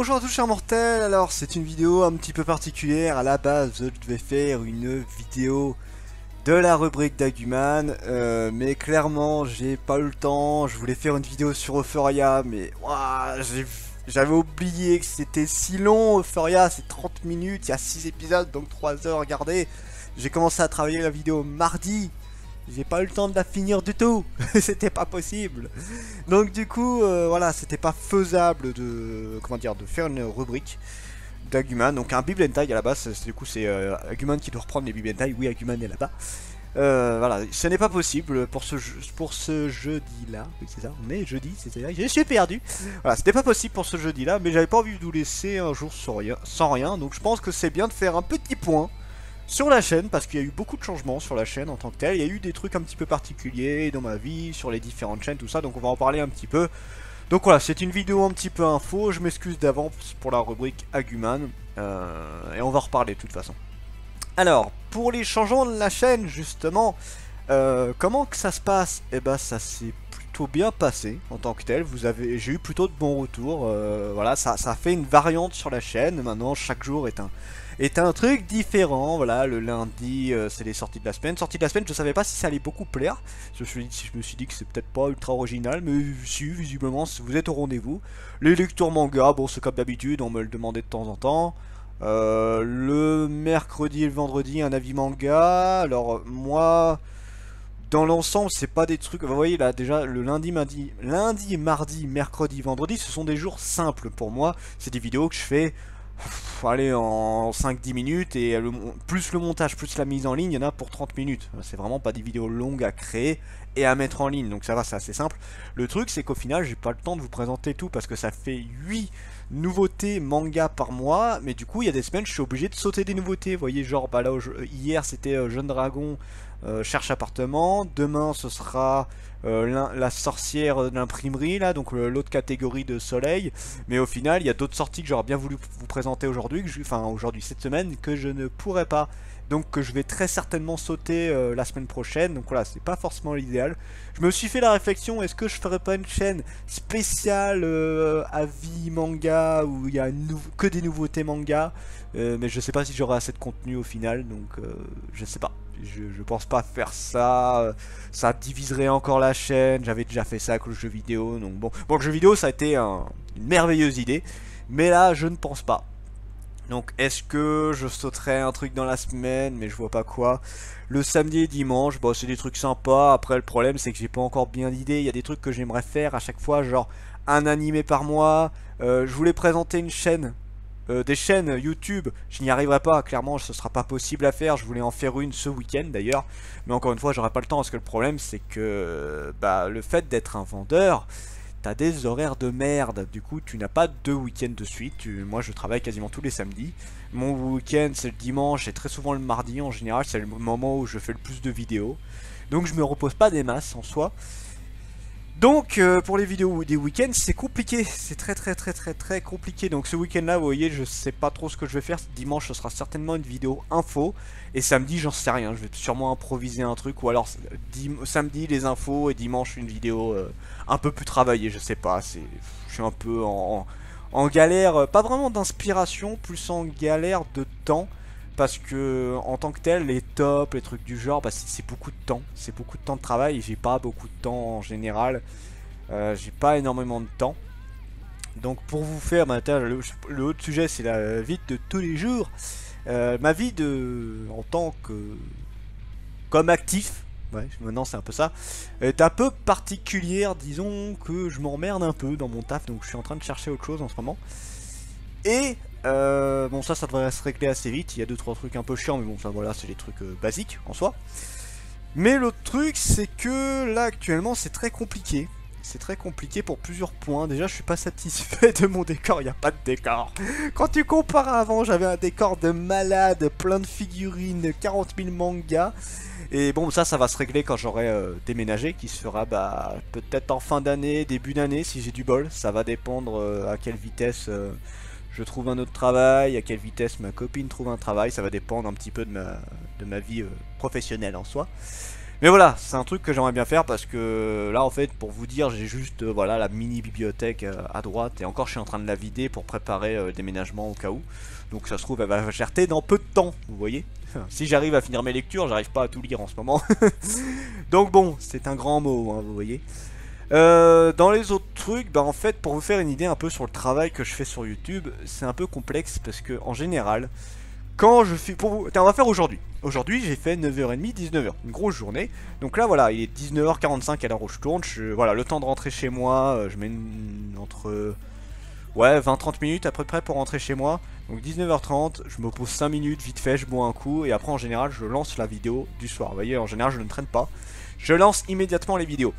Bonjour à tous chers mortels, alors c'est une vidéo un petit peu particulière. À la base je devais faire une vidéo de la rubrique d'Aguman, mais clairement j'ai pas eu le temps. Je voulais faire une vidéo sur Euphoria, mais ouah, j'avais oublié que c'était si long. Euphoria c'est 30 minutes, il y a 6 épisodes donc 3 heures, regardez. J'ai commencé à travailler la vidéo mardi. J'ai pas eu le temps de la finir du tout. C'était pas possible. Donc du coup, voilà, c'était pas faisable de, comment dire, de faire une rubrique d'Aguman. Donc un Bible Hentai à la base. Du coup, c'est Aguman qui doit reprendre les Bible Hentai. Oui, Aguman est là-bas. Voilà, ce n'est pas possible pour ce jeudi-là. Oui, c'est ça. On est jeudi, c'est ça. Je suis perdu. Voilà, c'était pas possible pour ce jeudi-là, mais j'avais pas envie de vous laisser un jour sans rien. Donc je pense que c'est bien de faire un petit point sur la chaîne, parce qu'il y a eu beaucoup de changements sur la chaîne en tant que tel. Il y a eu des trucs un petit peu particuliers dans ma vie, sur les différentes chaînes, tout ça, donc on va en parler un petit peu. Donc voilà, c'est une vidéo un petit peu info, je m'excuse d'avance pour la rubrique Aguman, et on va reparler de toute façon. Alors, pour les changements de la chaîne, justement, comment que ça se passe? Eh ben, ça s'est plutôt bien passé en tant que tel. J'ai eu plutôt de bons retours. Voilà, ça fait une variante sur la chaîne. Maintenant, chaque jour est un truc différent. Voilà, le lundi, c'est les sorties de la semaine. Sorties de la semaine, je savais pas si ça allait beaucoup plaire. Je me suis dit que c'est peut-être pas ultra original, mais si, visiblement, vous êtes au rendez-vous. Les lectures manga, bon, c'est comme d'habitude, on me le demandait de temps en temps. Le mercredi et le vendredi, un avis manga. Alors, moi, dans l'ensemble, c'est pas des trucs. Vous voyez là, déjà, le lundi, mardi, mercredi, vendredi, ce sont des jours simples pour moi. C'est des vidéos que je fais. Allez, en 5-10 minutes, et plus le montage, plus la mise en ligne, il y en a pour 30 minutes. C'est vraiment pas des vidéos longues à créer et à mettre en ligne, donc ça va, c'est assez simple. Le truc, c'est qu'au final, j'ai pas le temps de vous présenter tout, parce que ça fait 8 nouveautés manga par mois, mais du coup, il y a des semaines, je suis obligé de sauter des nouveautés. Vous voyez, genre, bah là, hier, c'était Jeune Dragon cherche appartement. Demain, ce sera la sorcière de l'imprimerie, là, donc l'autre catégorie de soleil. Mais au final, il y a d'autres sorties que j'aurais bien voulu vous présenter aujourd'hui, enfin aujourd'hui, cette semaine, que je ne pourrais pas. Donc que je vais très certainement sauter la semaine prochaine. Donc voilà, c'est pas forcément l'idéal. Je me suis fait la réflexion, est-ce que je ferais pas une chaîne spéciale avis manga, où il y a que des nouveautés manga, mais je sais pas si j'aurai assez de contenu au final, donc je sais pas. Je pense pas faire ça. Ça diviserait encore la chaîne. J'avais déjà fait ça avec le jeu vidéo. Donc bon, le jeu vidéo ça a été une merveilleuse idée. Mais là je ne pense pas. Donc est-ce que je sauterais un truc dans la semaine, mais je vois pas quoi. Le samedi et dimanche, bah c'est des trucs sympas. Après le problème c'est que j'ai pas encore bien d'idées. Il y a des trucs que j'aimerais faire à chaque fois, genre un animé par mois. Je voulais présenter une chaîne. Des chaînes YouTube, je n'y arriverai pas, clairement ce sera pas possible à faire. Je voulais en faire une ce week-end d'ailleurs, mais encore une fois j'aurai pas le temps, parce que le problème c'est que bah, le fait d'être un vendeur, t'as des horaires de merde. Du coup tu n'as pas 2 week-ends de suite. Moi je travaille quasiment tous les samedis. Mon week-end c'est le dimanche et très souvent le mardi en général, c'est le moment où je fais le plus de vidéos. Donc je me repose pas des masses en soi. Donc pour les vidéos des week-ends c'est compliqué, c'est très compliqué. Donc ce week-end là vous voyez, je sais pas trop ce que je vais faire. Dimanche ce sera certainement une vidéo info, et samedi j'en sais rien, je vais sûrement improviser un truc, ou alors samedi les infos et dimanche une vidéo un peu plus travaillée, je sais pas. Je suis un peu en galère, pas vraiment d'inspiration, plus en galère de temps. Parce que en tant que tel, les tops, les trucs du genre, bah, c'est beaucoup de temps. C'est beaucoup de temps de travail, et j'ai pas beaucoup de temps en général. J'ai pas énormément de temps. Donc pour vous faire, bah, le autre sujet c'est la vie de tous les jours. Ma vie en tant que comme actif, ouais, maintenant c'est un peu ça, est un peu particulière. Disons que je m'emmerde un peu dans mon taf, donc je suis en train de chercher autre chose en ce moment. Et bon, ça devrait se régler assez vite. Il y a 2-3 trucs un peu chiants, mais bon, ça voilà, c'est des trucs basiques en soi. Mais l'autre truc, c'est que là actuellement c'est très compliqué. C'est très compliqué pour plusieurs points. Déjà, je suis pas satisfait de mon décor, il n'y a pas de décor. Quand tu compares à avant, j'avais un décor de malade, plein de figurines, 40 000 mangas. Et bon, ça va se régler quand j'aurai déménagé, qui se fera bah, peut-être en fin d'année, début d'année, si j'ai du bol. Ça va dépendre à quelle vitesse je trouve un autre travail, à quelle vitesse ma copine trouve un travail. Ça va dépendre un petit peu de ma vie professionnelle en soi. Mais voilà, c'est un truc que j'aimerais bien faire parce que là en fait pour vous dire j'ai juste voilà la mini bibliothèque à droite et encore je suis en train de la vider pour préparer le déménagement au cas où. Donc ça se trouve elle va gerter dans peu de temps, vous voyez. Si j'arrive à finir mes lectures, j'arrive pas à tout lire en ce moment. Donc bon, c'est un grand mot, hein, vous voyez. Dans les autres trucs, bah en fait pour vous faire une idée un peu sur le travail que je fais sur YouTube, c'est un peu complexe parce que en général, quand je fais pour vous, tiens, on va faire aujourd'hui. Aujourd'hui j'ai fait 9h30, 19h, une grosse journée. Donc là voilà, il est 19h45 à l'heure où je tourne, voilà, le temps de rentrer chez moi, je mets entre ouais 20-30 minutes à peu près pour rentrer chez moi. Donc 19h30, je me pose 5 minutes, vite fait, je bois un coup et après en général je lance la vidéo du soir. Vous voyez, en général je ne traîne pas, je lance immédiatement les vidéos.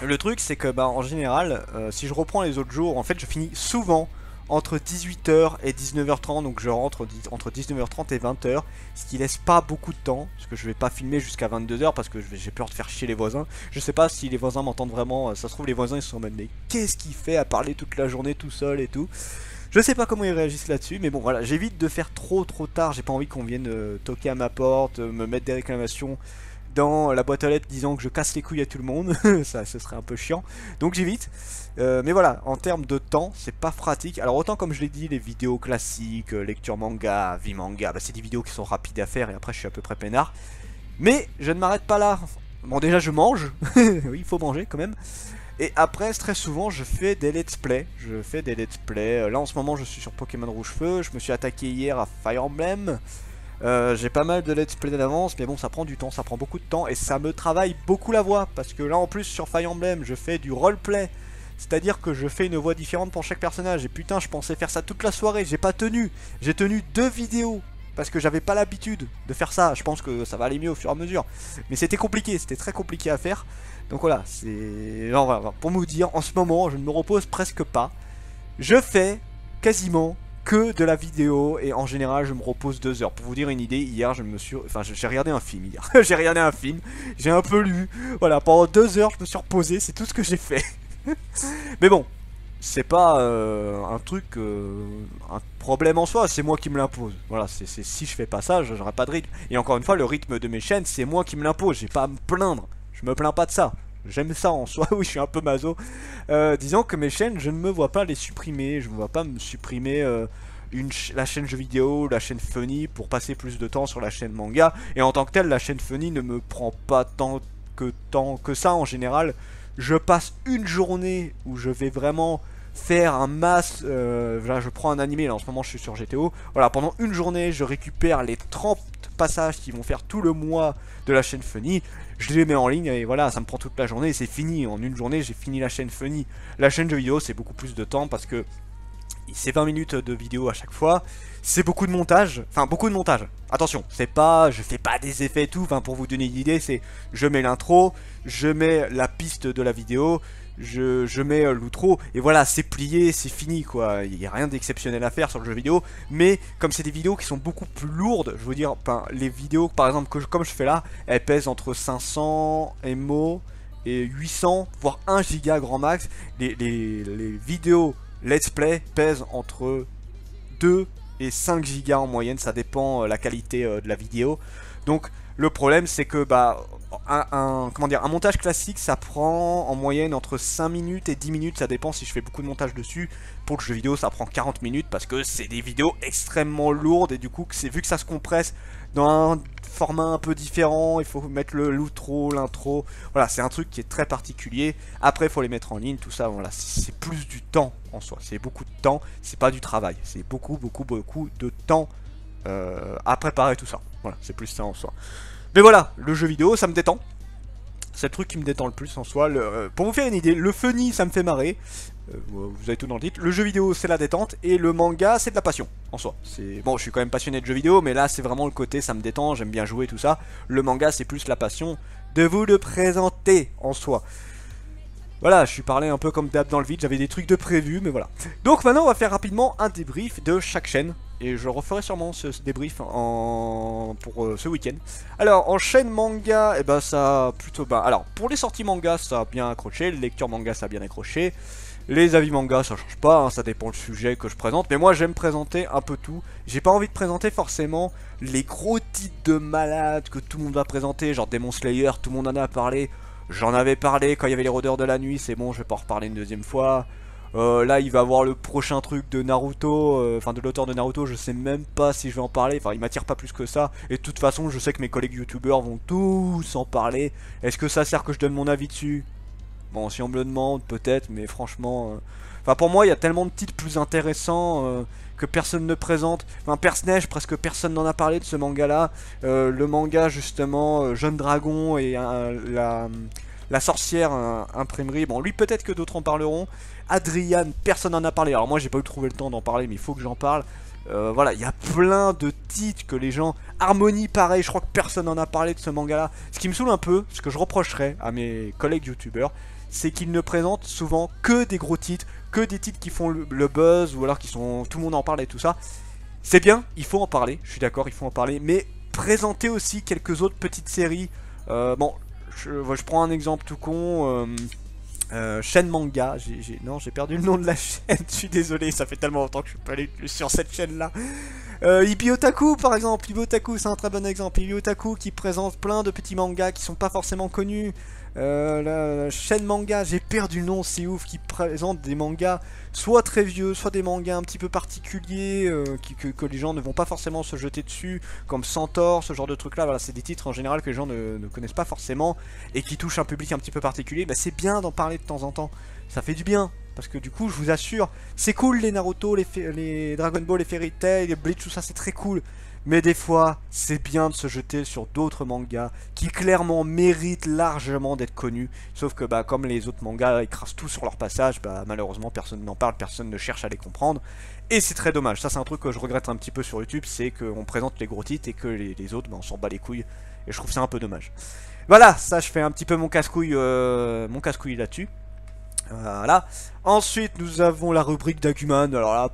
Le truc c'est que bah en général si je reprends les autres jours en fait je finis souvent entre 18h et 19h30, donc je rentre entre 19h30 et 20h, ce qui laisse pas beaucoup de temps, parce que je vais pas filmer jusqu'à 22h parce que j'ai peur de faire chier les voisins. Je sais pas si les voisins m'entendent vraiment, ça se trouve les voisins ils sont en mode mais qu'est-ce qu'il fait à parler toute la journée tout seul et tout. Je sais pas comment ils réagissent là-dessus, mais bon voilà, j'évite de faire trop tard, j'ai pas envie qu'on vienne toquer à ma porte, me mettre des réclamations dans la boîte aux lettres disant que je casse les couilles à tout le monde, ça ce serait un peu chiant, donc j'évite. Mais voilà, en termes de temps, c'est pas pratique. Alors autant comme je l'ai dit, les vidéos classiques, lecture manga, vie manga, bah, c'est des vidéos qui sont rapides à faire et après je suis à peu près peinard. Mais je ne m'arrête pas là. Bon déjà je mange, oui il faut manger quand même. Et après très souvent je fais des let's play. Là en ce moment je suis sur Pokémon Rouge Feu, je me suis attaqué hier à Fire Emblem. J'ai pas mal de let's play d'avance, mais bon ça prend du temps, ça prend beaucoup de temps et ça me travaille beaucoup la voix. Parce que là en plus sur Fire Emblem je fais du roleplay. C'est-à-dire que je fais une voix différente pour chaque personnage. Et putain, je pensais faire ça toute la soirée. J'ai pas tenu. J'ai tenu 2 vidéos. Parce que j'avais pas l'habitude de faire ça. Je pense que ça va aller mieux au fur et à mesure. Mais c'était compliqué. C'était très compliqué à faire. Donc voilà. C'est. Pour vous dire, en ce moment, je ne me repose presque pas. Je fais quasiment que de la vidéo. Et en général, je me repose 2 heures. Pour vous dire une idée, hier, j'ai regardé un film hier. J'ai regardé un film. J'ai un peu lu. Voilà, pendant 2 heures, je me suis reposé. C'est tout ce que j'ai fait. Mais bon, c'est pas un truc, un problème en soi, c'est moi qui me l'impose. Voilà, si je fais pas ça, j'aurai pas de rythme. Et encore une fois, le rythme de mes chaînes, c'est moi qui me l'impose, j'ai pas à me plaindre. Je me plains pas de ça. J'aime ça en soi, oui, je suis un peu maso. Disons que mes chaînes, je ne me vois pas les supprimer. Je ne me vois pas me supprimer la chaîne jeux vidéo, la chaîne funny pour passer plus de temps sur la chaîne manga. Et en tant que telle, la chaîne funny ne me prend pas tant que ça en général. Je passe une journée où je vais vraiment faire un mass, là je prends un animé, là en ce moment je suis sur GTO, voilà, pendant une journée je récupère les 30 passages qui vont faire tout le mois de la chaîne Funny, je les mets en ligne et voilà, ça me prend toute la journée et c'est fini, en une journée j'ai fini la chaîne Funny. La chaîne jeux vidéo c'est beaucoup plus de temps parce que c'est 20 minutes de vidéo à chaque fois, c'est beaucoup de montage, enfin beaucoup de montage. Attention, c'est pas, je fais pas des effets et tout, enfin pour vous donner une idée, c'est je mets l'intro, je mets la piste de la vidéo, je mets l'outro, et voilà, c'est plié, c'est fini quoi, il n'y a rien d'exceptionnel à faire sur le jeu vidéo, mais comme c'est des vidéos qui sont beaucoup plus lourdes, je veux dire, enfin, les vidéos par exemple, comme je fais là, elles pèsent entre 500 MO et 800, voire 1 giga grand max, les vidéos let's play pèse entre 2 et 5 gigas en moyenne, ça dépend la qualité de la vidéo. Donc le problème c'est que bah un montage classique ça prend en moyenne entre 5 minutes et 10 minutes, ça dépend si je fais beaucoup de montage dessus. Pour le jeu vidéo ça prend 40 minutes parce que c'est des vidéos extrêmement lourdes et du coup vu que ça se compresse dans un format un peu différent, il faut mettre l'outro, l'intro, voilà c'est un truc qui est très particulier. Après il faut les mettre en ligne, tout ça, voilà c'est plus du temps en soi, c'est beaucoup de temps, c'est pas du travail, c'est beaucoup de temps à préparer tout ça, voilà c'est plus ça en soi. Mais voilà, le jeu vidéo ça me détend, c'est le truc qui me détend le plus en soi. Pour vous faire une idée, le funny ça me fait marrer, vous avez tout dans le titre, le jeu vidéo c'est la détente et le manga c'est de la passion en soi. Bon, je suis quand même passionné de jeux vidéo, mais là c'est vraiment le côté ça me détend, j'aime bien jouer tout ça. Le manga c'est plus la passion de vous le présenter en soi. Voilà, je suis parlé un peu comme d'hab dans le vide, j'avais des trucs de prévu, mais voilà. Donc maintenant on va faire rapidement un débrief de chaque chaîne. Et je referai sûrement ce débrief pour ce week-end. Alors en chaîne manga, et ben ça a plutôt... alors pour les sorties manga ça a bien accroché, les lectures manga ça a bien accroché. Les avis manga, ça change pas, hein, ça dépend du sujet que je présente. Mais moi, j'aime présenter un peu tout. J'ai pas envie de présenter forcément les gros titres de malades que tout le monde va présenter. Genre Demon Slayer, tout le monde en a parlé. J'en avais parlé quand il y avait les Rôdeurs de la Nuit. C'est bon, je vais pas en reparler une deuxième fois. Là, il va avoir le prochain truc de Naruto. Enfin, de l'auteur de Naruto. Je sais même pas si je vais en parler. Enfin, il m'attire pas plus que ça. Et de toute façon, je sais que mes collègues youtubeurs vont tous en parler. Est-ce que ça sert que je donne mon avis dessus? Bon, si on me le demande, peut-être, mais franchement... Enfin, pour moi, il y a tellement de titres plus intéressants que personne ne présente. Enfin, Personnage, presque personne n'en a parlé de ce manga-là. Le manga, justement, Jeune Dragon et la sorcière imprimerie. Bon, lui, peut-être que d'autres en parleront. Adrian, personne n'en a parlé. Alors moi, j'ai pas eu trouvé le temps d'en parler, mais il faut que j'en parle. Voilà, il y a plein de titres que les gens... Harmonie, pareil, je crois que personne n'en a parlé de ce manga-là. Ce qui me saoule un peu, ce que je reprocherais à mes collègues youtubeurs, c'est qu'ils ne présentent souvent que des gros titres, que des titres qui font le buzz, ou alors qui sont... tout le monde en parle et tout ça. C'est bien, il faut en parler, je suis d'accord, il faut en parler, mais présenter aussi quelques autres petites séries. Bon, je prends un exemple tout con... chaîne manga, non j'ai perdu le nom de la chaîne, je suis désolé, ça fait tellement longtemps que je suis pas allé sur cette chaîne là. Ibi Otaku par exemple, Ibi Otaku c'est un très bon exemple, Ibi Otaku qui présente plein de petits mangas qui sont pas forcément connus. La chaîne manga, j'ai perdu le nom, c'est ouf, qui présente des mangas soit très vieux, soit des mangas un petit peu particuliers que les gens ne vont pas forcément se jeter dessus, comme Centaure, ce genre de trucs là. Voilà, c'est des titres en général que les gens ne connaissent pas forcément et qui touchent un public un petit peu particulier. Bah, c'est bien d'en parler de temps en temps, ça fait du bien. Parce que du coup, je vous assure, c'est cool les Naruto, les Dragon Ball, les Fairy Tail, les Bleach, tout ça, c'est très cool. Mais des fois, c'est bien de se jeter sur d'autres mangas qui clairement méritent largement d'être connus. Sauf que bah, comme les autres mangas écrasent tout sur leur passage, bah, malheureusement personne n'en parle, personne ne cherche à les comprendre. Et c'est très dommage, ça c'est un truc que je regrette un petit peu sur YouTube, c'est qu'on présente les gros titres et que les autres, bah, on s'en bat les couilles. Et je trouve ça un peu dommage. Voilà, ça je fais un petit peu mon casse-couille là-dessus. Voilà. Ensuite, nous avons la rubrique d'Aguman. Alors là,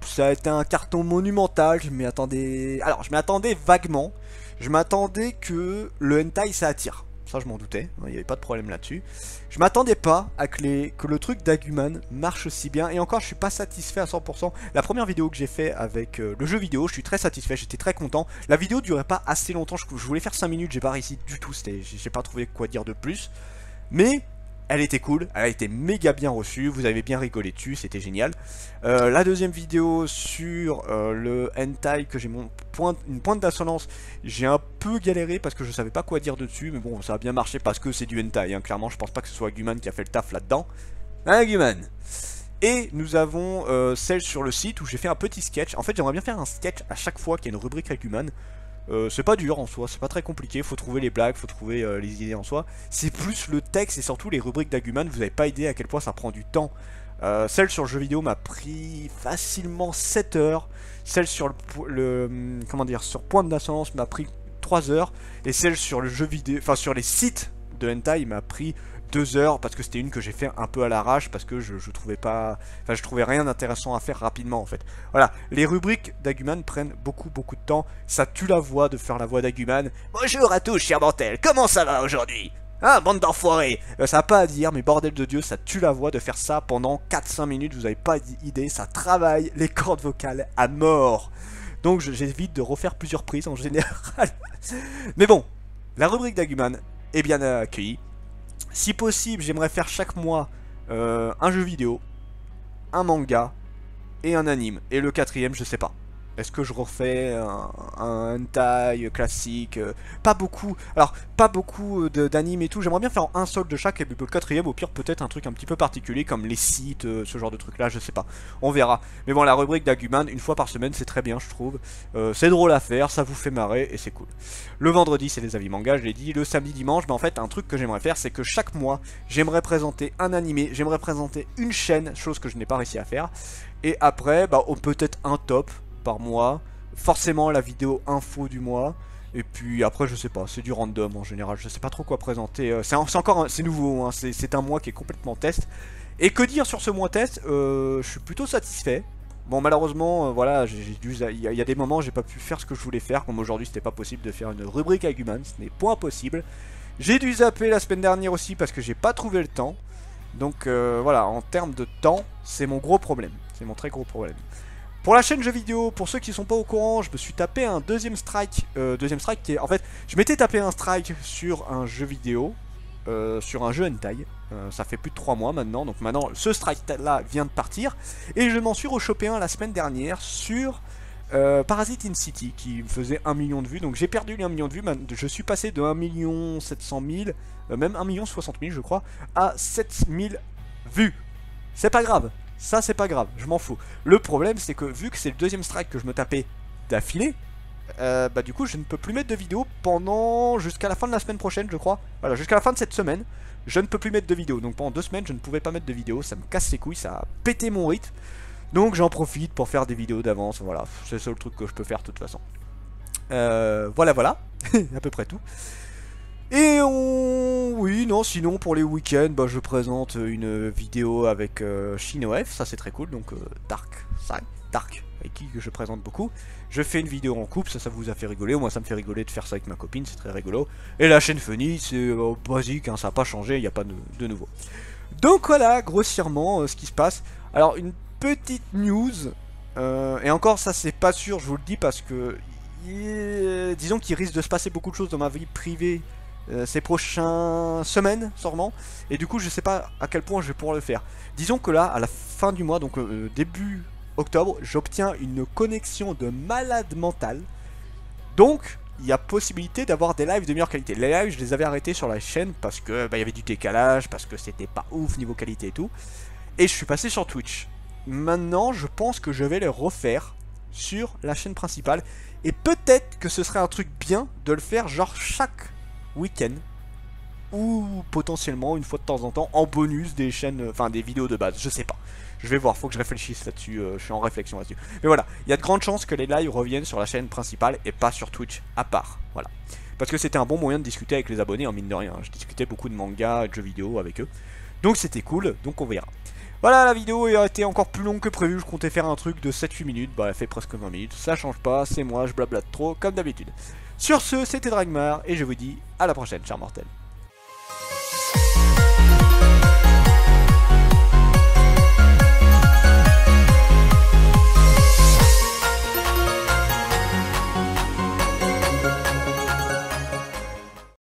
ça a été un carton monumental. Je m'y attendais. Alors, je m'y attendais vaguement. Je m'attendais que le hentai ça attire. Ça, je m'en doutais. Il n'y avait pas de problème là-dessus. Je m'attendais pas à que le truc d'Aguman marche aussi bien. Et encore, je suis pas satisfait à 100%. La première vidéo que j'ai fait avec le jeu vidéo, je suis très satisfait. J'étais très content. La vidéo durait pas assez longtemps. Je voulais faire 5 minutes. J'ai pas réussi du tout. J'ai pas trouvé quoi dire de plus. Mais elle était cool, elle a été méga bien reçue, vous avez bien rigolé dessus, c'était génial. La deuxième vidéo sur le hentai, que j'ai une pointe d'assonance, j'ai un peu galéré parce que je savais pas quoi dire dessus, mais bon, ça a bien marché parce que c'est du hentai, hein. Clairement, je pense pas que ce soit Aguman qui a fait le taf là-dedans. Aguman. Et nous avons celle sur le site où j'ai fait un petit sketch. En fait, j'aimerais bien faire un sketch à chaque fois qu'il y a une rubrique Aguman. C'est pas dur en soi, c'est pas très compliqué, faut trouver les blagues, faut trouver les idées en soi. C'est plus le texte et surtout les rubriques d'Aguman, vous avez pas idée à quel point ça prend du temps. Celle sur le jeu vidéo m'a pris facilement 7 heures. Celle sur comment dire, sur Pointe d'Ascendance m'a pris 3 heures. Et celle sur le jeu vidéo, enfin sur les sites de hentai m'a pris 2 heures parce que c'était une que j'ai fait un peu à l'arrache parce que je trouvais pas, enfin je trouvais rien d'intéressant à faire rapidement en fait. Voilà, les rubriques d'Aguman prennent beaucoup de temps, ça tue la voix de faire la voix d'Aguman. Bonjour à tous chers mortels, comment ça va aujourd'hui? Ah, bande d'enfoirés. Ça n'a pas à dire, mais bordel de Dieu, ça tue la voix de faire ça pendant 4-5 minutes, vous avez pas idée, ça travaille les cordes vocales à mort. Donc j'évite de refaire plusieurs prises en général. Mais bon, la rubrique d'Aguman est bien accueillie. Si possible, j'aimerais faire chaque mois un jeu vidéo, un manga et un anime. Et le quatrième, je sais pas. Est-ce que je refais un hentai classique? Pas beaucoup. Alors, pas beaucoup d'animes et tout. J'aimerais bien faire un seul de chaque. Et puis le quatrième, au pire, peut-être un truc un petit peu particulier comme les sites, ce genre de truc là, je sais pas. On verra. Mais bon, la rubrique d'Aguman, une fois par semaine, c'est très bien, je trouve. C'est drôle à faire, ça vous fait marrer et c'est cool. Le vendredi, c'est les avis manga, je l'ai dit. Le samedi, dimanche, mais en fait, un truc que j'aimerais faire, c'est que chaque mois, j'aimerais présenter un animé, j'aimerais présenter une chaîne, chose que je n'ai pas réussi à faire. Et après, bah, peut-être un top par mois, forcément la vidéo info du mois, et puis après je sais pas, c'est du random en général, je sais pas trop quoi présenter, c'est nouveau, hein, c'est un mois qui est complètement test, et que dire sur ce mois test, je suis plutôt satisfait. Bon malheureusement, voilà, il y a des moments j'ai pas pu faire ce que je voulais faire, comme aujourd'hui c'était pas possible de faire une rubrique Aguman, ce n'est point possible. J'ai dû zapper la semaine dernière aussi parce que j'ai pas trouvé le temps. Donc voilà, en termes de temps, c'est mon gros problème. C'est mon très gros problème. Pour la chaîne jeux vidéo, pour ceux qui sont pas au courant, je me suis tapé un deuxième strike. Deuxième strike qui est... En fait, je m'étais tapé un strike sur un jeu vidéo, sur un jeu hentai. Ça fait plus de 3 mois maintenant. Donc maintenant, ce strike-là vient de partir. Et je m'en suis rechopé un la semaine dernière sur Parasite in City, qui me faisait 1 million de vues. Donc j'ai perdu les 1 million de vues. Je suis passé de 1 700 000, même 1 60 000 je crois, à 7 000 vues. C'est pas grave. Ça c'est pas grave, je m'en fous. Le problème c'est que vu que c'est le deuxième strike que je me tapais d'affilée, bah du coup je ne peux plus mettre de vidéo pendant jusqu'à la fin de la semaine prochaine je crois. Voilà, jusqu'à la fin de cette semaine, je ne peux plus mettre de vidéo. Donc pendant 2 semaines je ne pouvais pas mettre de vidéo, ça me casse les couilles, ça a pété mon rythme. Donc j'en profite pour faire des vidéos d'avance, voilà, c'est le seul truc que je peux faire de toute façon. Voilà, à peu près tout. Et oui, non, sinon pour les week-ends, bah, je présente une vidéo avec ShinOF, ça c'est très cool, donc Dark, avec qui je présente beaucoup. Je fais une vidéo en couple, ça vous a fait rigoler, moi ça me fait rigoler de faire ça avec ma copine, c'est très rigolo. Et la chaîne Funny, c'est basique, hein, ça n'a pas changé, il n'y a pas de nouveau. Donc voilà, grossièrement, ce qui se passe. Alors une petite news, et encore ça c'est pas sûr, je vous le dis parce que... disons qu'il risque de se passer beaucoup de choses dans ma vie privée ces prochaines semaines sûrement, et du coup je sais pas à quel point je vais pouvoir le faire. Disons que là à la fin du mois, donc début octobre, j'obtiens une connexion de malade mental, donc il y a possibilité d'avoir des lives de meilleure qualité. Les lives je les avais arrêtés sur la chaîne parce que bah, y avait du décalage, parce que c'était pas ouf niveau qualité et tout, et je suis passé sur Twitch. Maintenant je pense que je vais les refaire sur la chaîne principale, et peut-être que ce serait un truc bien de le faire genre chaque week-end, ou potentiellement une fois de temps en temps en bonus des chaînes, enfin des vidéos de base, je sais pas. Je vais voir, faut que je réfléchisse là-dessus, je suis en réflexion là-dessus. Mais voilà, il y a de grandes chances que les lives reviennent sur la chaîne principale et pas sur Twitch à part, voilà. Parce que c'était un bon moyen de discuter avec les abonnés, en mine de rien. Je discutais beaucoup de manga, de jeux vidéo avec eux. Donc c'était cool, donc on verra. Voilà, la vidéo a été encore plus longue que prévu, je comptais faire un truc de 7-8 minutes, bah elle fait presque 20 minutes, ça change pas, c'est moi, je blablate trop, comme d'habitude. Sur ce, c'était Dragmar, et je vous dis à la prochaine, chers mortels.